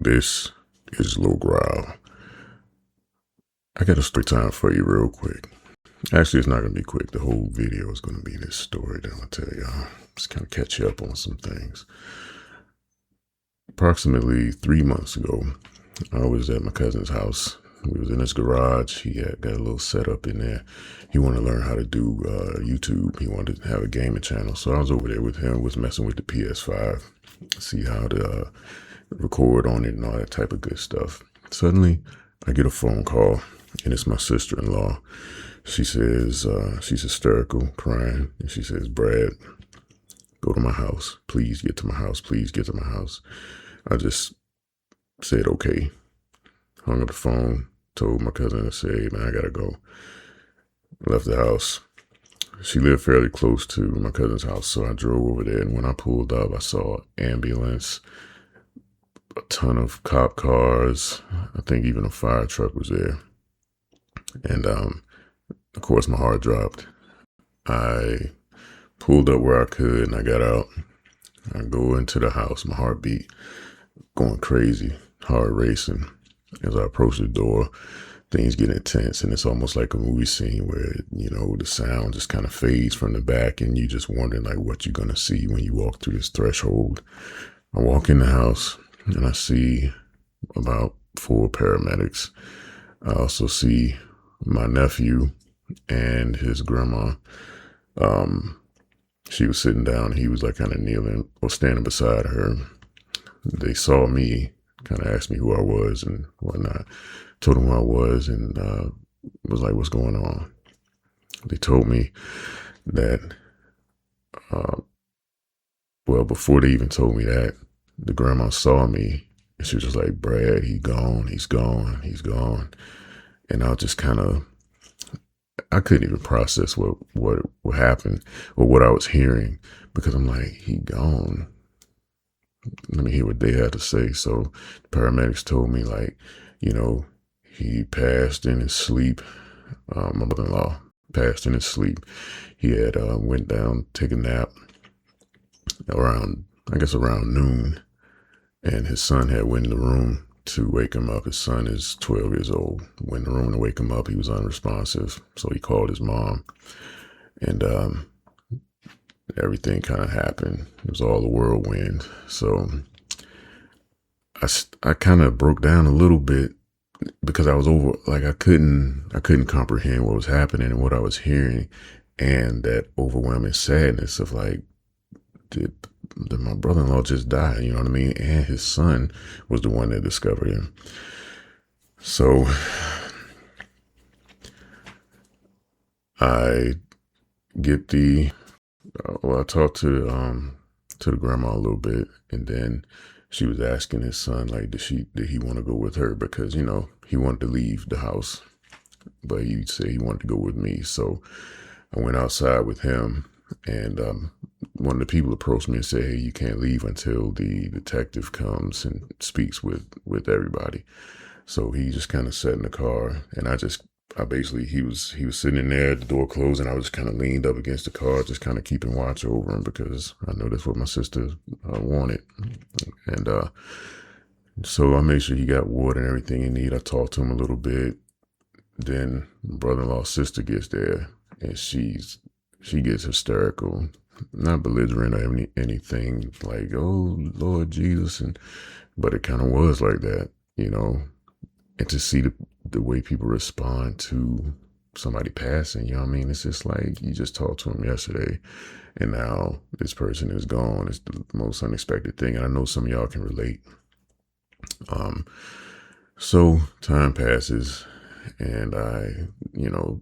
This is Low Growl. I got a story time for you real quick. Actually, it's not going to be quick. The whole video is going to be this story that I'm going to tell y'all. Just kind of catch you up on some things. Approximately 3 months ago, I was at my cousin's house. We was in his garage. He had got a little setup in there. He wanted to learn how to do YouTube. He wanted to have a gaming channel. So I was over there with him, was messing with the PS5, see how to record on it and all that type of good stuff. Suddenly, I get a phone call, and it's my sister-in-law. She says, she's hysterical, crying, and she says, "Brad, go to my house. Please get to my house. Please get to my house." I just said, okay. Hung up the phone, told my cousin to say, "Hey, man, I gotta go." Left the house. She lived fairly close to my cousin's house, so I drove over there, and when I pulled up, I saw an ambulance, a ton of cop cars. I think even a fire truck was there. And of course, my heart dropped. I pulled up where I could, and I got out. I go into the house, my heartbeat going crazy, heart racing. As I approach the door, things get intense, and it's almost like a movie scene where, you know, the sound just kind of fades from the back, and you just wondering like what you're gonna see when you walk through this threshold. I walk in the house, and I see about 4 paramedics. I also see my nephew and his grandma. She was sitting down. He was like kind of kneeling or standing beside her. They saw me, kind of asked me who I was and whatnot. Told them who I was, and was like, "What's going on?" They told me that, well, before they even told me that, the grandma saw me, and she was just like, "Brad, he's gone, he's gone, he's gone." And I was just kind of, I couldn't even process what happened or what I was hearing, because I'm like, he gone. Let me hear what they had to say. So the paramedics told me, like, you know, he passed in his sleep. My mother-in-law passed in his sleep. He had went down, take a nap around, I guess around noon, and his son had went in the room to wake him up. His son is 12 years old. Went in the room to wake him up. He was unresponsive, so he called his mom, and everything kind of happened. It was all a whirlwind. So I kind of broke down a little bit, because I was over, like I couldn't comprehend what was happening and what I was hearing, and that overwhelming sadness of like, did my brother-in-law just die? You know what I mean? And his son was the one that discovered him. So I get I talked to the grandma a little bit, and then she was asking his son, like, did he want to go with her? Because, you know, he wanted to leave the house, but he said he wanted to go with me. So I went outside with him, and one of the people approached me and said, "Hey, you can't leave until the detective comes and speaks with everybody." So he just kind of sat in the car, and I basically, he was sitting in there, the door closed, and I was kind of leaned up against the car, just kind of keeping watch over him, because I know that's what my sister wanted. And so I made sure he got water and everything he needed. I talked to him a little bit. Then my brother-in-law's sister gets there, and she gets hysterical, not belligerent or anything like, "Oh, Lord Jesus," but it kind of was like that, you know. And to see the way people respond to somebody passing, you know what I mean? It's just like, you just talked to him yesterday, and now this person is gone. It's the most unexpected thing, and I know some of y'all can relate. So time passes, and I, you know,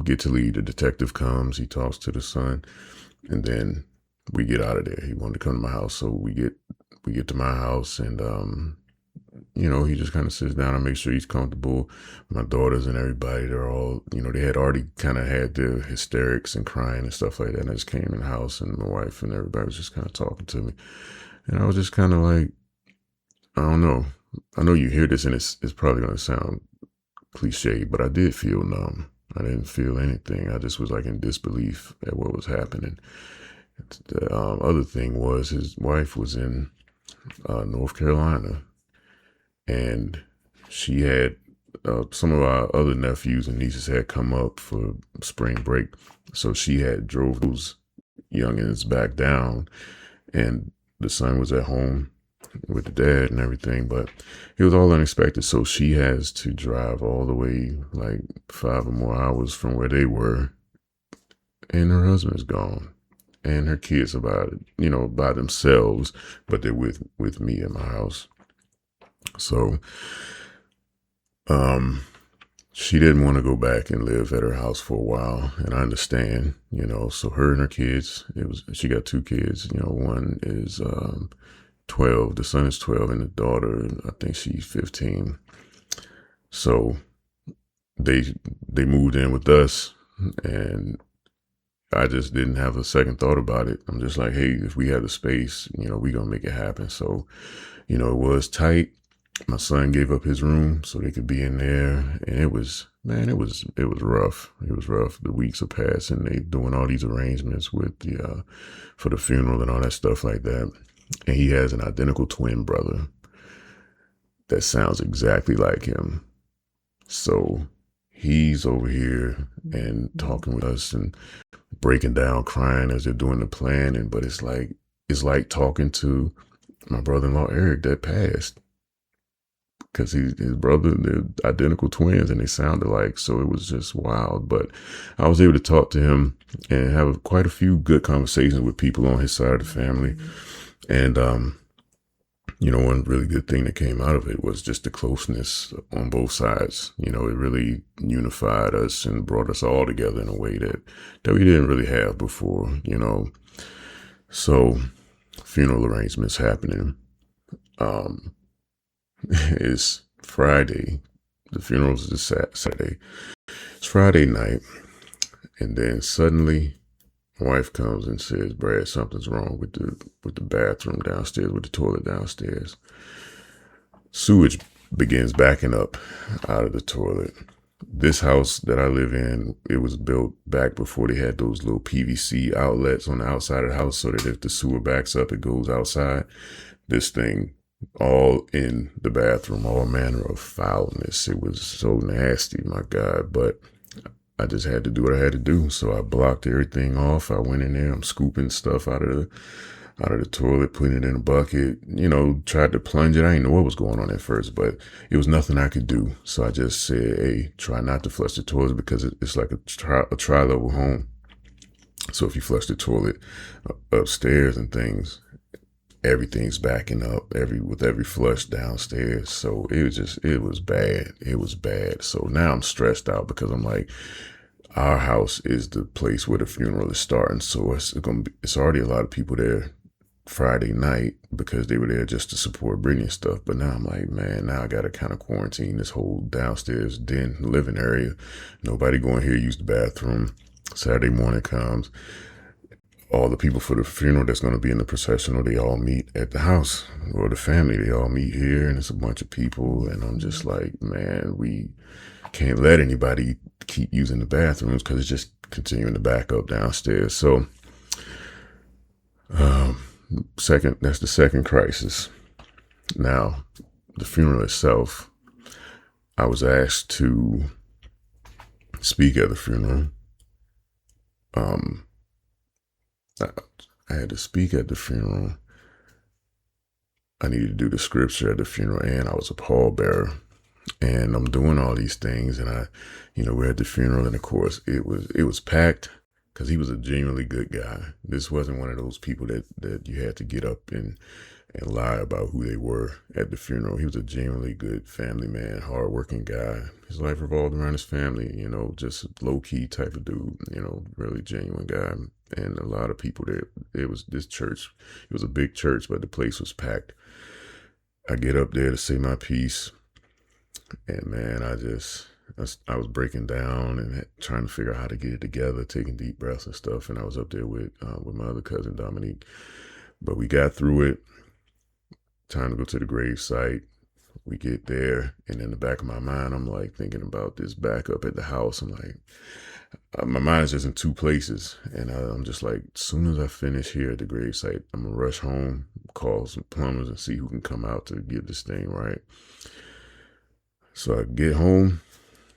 get to leave. The detective comes, he talks to the son, and then we get out of there. He wanted to come to my house, so we get to my house, and you know, he just kind of sits down and makes sure he's comfortable. My daughters and everybody, they're all, you know, they had already kind of had their hysterics and crying and stuff like that. And I just came in the house, and my wife and everybody was just kind of talking to me. And I was just kind of like, I don't know. I know you hear this, and it's probably going to sound cliche, but I did feel numb. I didn't feel anything. I just was like in disbelief at what was happening. The other thing was, his wife was in North Carolina, and she had some of our other nephews and nieces had come up for spring break, so she had drove those youngins back down, and the son was at home with the dad and everything, but it was all unexpected. So she has to drive all the way like 5 or more hours from where they were, and her husband's gone, and her kids about by themselves, but they're with me at my house. So she didn't want to go back and live at her house for a while, and I understand, so her and her kids, she got 2 kids, one is 12, the son is 12, and the daughter, I think she's 15. So they moved in with us, and I just didn't have a second thought about it. I'm just like, hey, if we have the space, we gonna make it happen. So, it was tight. My son gave up his room so they could be in there, and it was rough. It was rough. The weeks are passing. They doing all these arrangements with the for the funeral and all that stuff like that. And he has an identical twin brother that sounds exactly like him. So he's over here and talking with us and breaking down, crying as they're doing the planning. But it's like talking to my brother-in-law Eric that passed, because his brother, they're identical twins and they sound alike. So it was just wild. But I was able to talk to him and have quite a few good conversations with people on his side of the family. And, one really good thing that came out of it was just the closeness on both sides. It really unified us and brought us all together in a way that we didn't really have before, So funeral arrangements happening. It's Friday. The funeral's this Saturday. It's Friday night. And then suddenly my wife comes and says, Brad, something's wrong with the bathroom downstairs, with the toilet downstairs. Sewage begins backing up out of the toilet. This house that I live in, it was built back before they had those little PVC outlets on the outside of the house, so that if the sewer backs up, it goes outside. This thing all in the bathroom, all manner of foulness. It was so nasty, my God. But I just had to do what I had to do. So I blocked everything off. I went in there. I'm scooping stuff out of the toilet, putting it in a bucket, tried to plunge it. I didn't know what was going on at first, but it was nothing I could do. So I just said, hey, try not to flush the toilet, because it's like a tri-level home. So if you flush the toilet upstairs and things, everything's backing up with every flush downstairs. So it was bad. It was bad. So now I'm stressed out, because I'm like, our house is the place where the funeral is starting. So it's already a lot of people there Friday night, because they were there just to support Brittany and stuff. But now I'm like, man, now I got to kind of quarantine this whole downstairs den living area. Nobody going here use the bathroom. Saturday morning comes. All the people for the funeral that's going to be in the processional, they all meet at the house, or the family, they all meet here, and it's a bunch of people. And I'm just like, man, we can't let anybody keep using the bathrooms, because it's just continuing to back up downstairs. So that's the second crisis. Now, the funeral itself, I was asked to speak at the funeral. I had to speak at the funeral. I needed to do the scripture at the funeral, and I was a pallbearer. And I'm doing all these things, and we're at the funeral, and of course it was packed, because he was a genuinely good guy. This wasn't one of those people that you had to get up and lie about who they were at the funeral. He was a genuinely good family man, hardworking guy. His life revolved around his family, just low key type of dude, really genuine guy. And a lot of people there. It was this church. It was a big church, but the place was packed. I get up there to say my piece, and man, I was breaking down and trying to figure out how to get it together, taking deep breaths and stuff. And I was up there with my other cousin Dominique, but we got through it. Time to go to the grave site. We get there, and in the back of my mind, I'm like thinking about this backup at the house. I'm like, My mind is just in two places, and I'm just like, as soon as I finish here at the grave site, I'm gonna rush home, call some plumbers, and see who can come out to get this thing right. So I get home,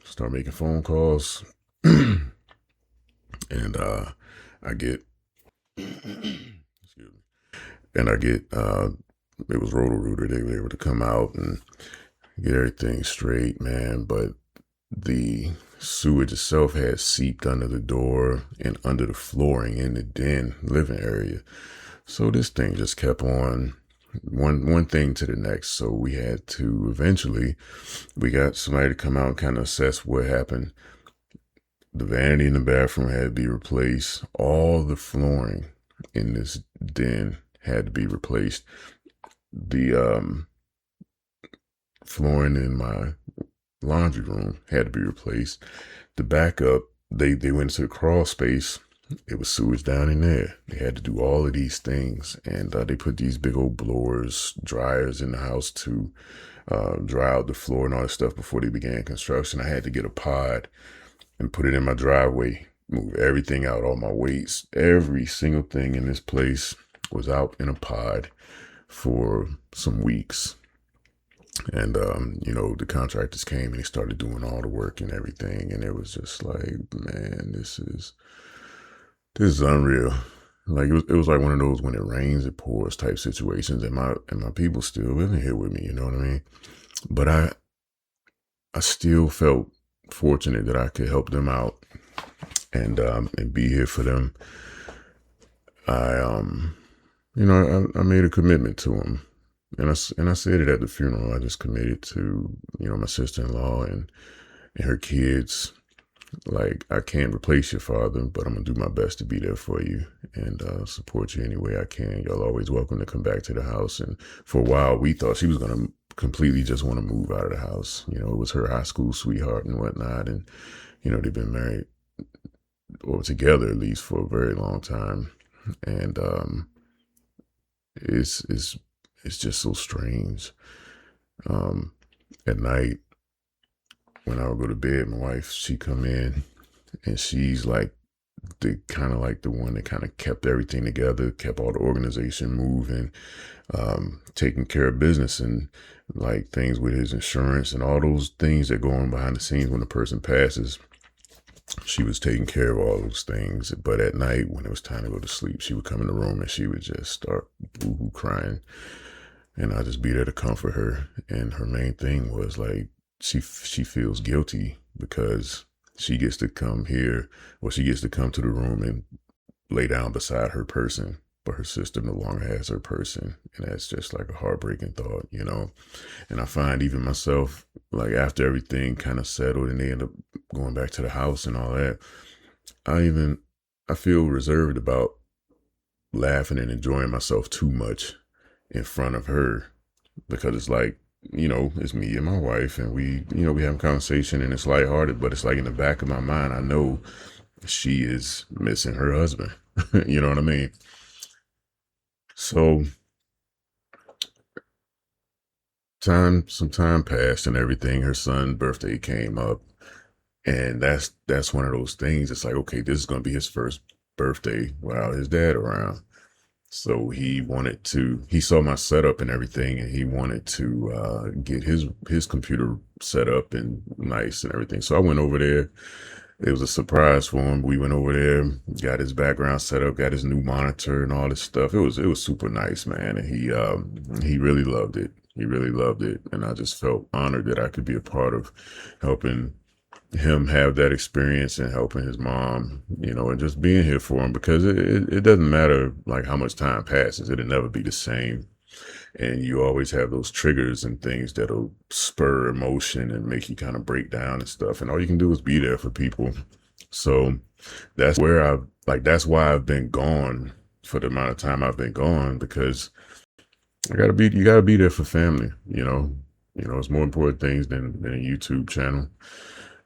start making phone calls, and I get, excuse me, and I get, it was Roto-Rooter. They were able to come out and get everything straight, man. But the sewage itself had seeped under the door and under the flooring in the den living area. So this thing just kept on one thing to the next. So we had to eventually, we got somebody to come out and kind of assess what happened. The vanity in the bathroom had to be replaced. All the flooring in this den had to be replaced. The flooring in my laundry room had to be replaced. The backup, they went into the crawl space. It was sewage down in there. They had to do all of these things, and they put these big old blowers, dryers in the house to dry out the floor and all this stuff before they began construction. I had to get a pod and put it in my driveway, move everything out, all my weights, every single thing in this place was out in a pod for some weeks. And, the contractors came and they started doing all the work and everything. And it was just like, man, this is unreal. Like it was like one of those when it rains, it pours type situations. And my people still living here with me, you know what I mean? But I still felt fortunate that I could help them out and be here for them. I made a commitment to them. And I said it at the funeral. I just committed to, my sister-in-law and her kids. Like, I can't replace your father, but I'm going to do my best to be there for you and support you any way I can. Y'all always welcome to come back to the house. And for a while, we thought she was going to completely just want to move out of the house. It was her high school sweetheart and whatnot. And, they've been married or together at least for a very long time. And it's just so strange. At night, when I would go to bed, my wife, she come in and she's like the one that kind of kept everything together, kept all the organization moving, taking care of business and like things with his insurance and all those things that go on behind the scenes when a person passes. She was taking care of all those things. But at night, when it was time to go to sleep, she would come in the room and she would just start boo-hoo crying. And I'd just be there to comfort her. And her main thing was like, she feels guilty because she gets to come here, or she gets to come to the room and lay down beside her person, but her sister no longer has her person. And that's just like a heartbreaking thought, And I find even myself, like after everything kind of settled and they end up going back to the house and all that, I feel reserved about laughing and enjoying myself too much in front of her, because it's like, it's me and my wife and we have a conversation and it's lighthearted, but it's like in the back of my mind, I know she is missing her husband. You know what I mean? So some time passed and everything. Her son's birthday came up, and that's one of those things. It's like, okay, this is going to be his first birthday without his dad around. So he saw my setup and everything, and he wanted to get his computer set up and nice and everything. So I went over there. It was a surprise for him. We went over there, got his background set up, got his new monitor and all this stuff. It was super nice, man. And he really loved it. He really loved it. And I just felt honored that I could be a part of helping him have that experience and helping his mom, and just being here for him, because it doesn't matter like how much time passes, it'll never be the same. And you always have those triggers and things that'll spur emotion and make you kind of break down and stuff. And all you can do is be there for people. So that's why I've been gone for the amount of time I've been gone, because you gotta be there for family, it's more important things than a YouTube channel.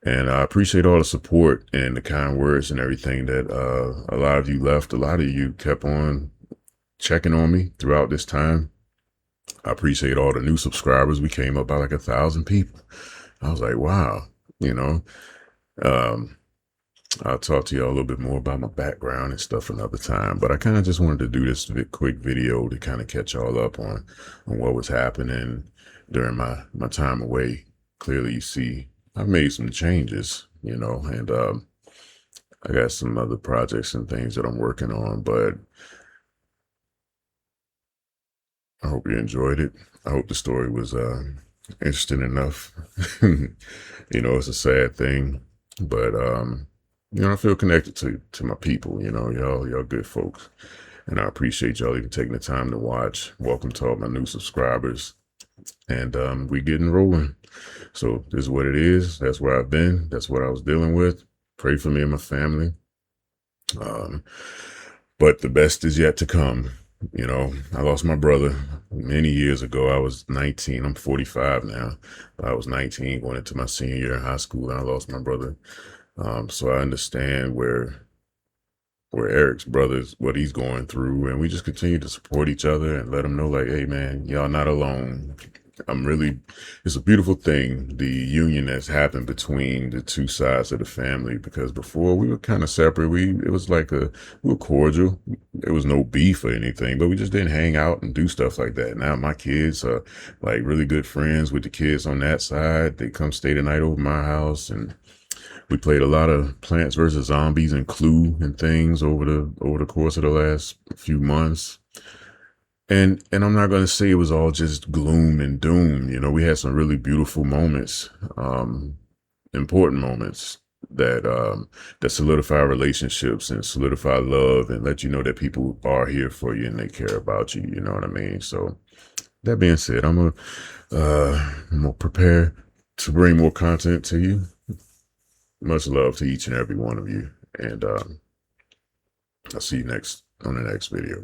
And I appreciate all the support and the kind words and everything that a lot of you left. A lot of you kept on checking on me throughout this time. I appreciate all the new subscribers. We came up by like 1,000 people. I was like, wow, I'll talk to y'all a little bit more about my background and stuff another time. But I kind of just wanted to do this quick video to kind of catch y'all up on what was happening during my time away. Clearly, you see, I've made some changes, and I got some other projects and things that I'm working on. But I hope you enjoyed it. I hope the story was interesting enough. It's a sad thing, but I feel connected to my people. Y'all good folks, and I appreciate y'all even taking the time to watch. Welcome to all my new subscribers, and we getting rolling. So this is what it is. That's where I've been. That's what I was dealing with. Pray for me and my family. Um, but the best is yet to come. I lost my brother many years ago. I was 19. I'm 45 now. I was 19 going into my senior year in high school, and I lost my brother. So I understand where Eric's brother's, what he's going through, and we just continue to support each other and let him know, like, hey man, y'all not alone. It's a beautiful thing, the union that's happened between the two sides of the family, because before we were kind of separate. It was like we were cordial. There was no beef or anything, but we just didn't hang out and do stuff like that. Now my kids are like really good friends with the kids on that side. They come stay the night over my house, and we played a lot of Plants vs. Zombies and Clue and things over the course of the last few months. And I'm not going to say it was all just gloom and doom. We had some really beautiful moments, important moments that solidify relationships and solidify love and let you know that people are here for you and they care about you. You know what I mean? So that being said, I'm gonna prepare to bring more content to you. Much love to each and every one of you, and I'll see you on the next video.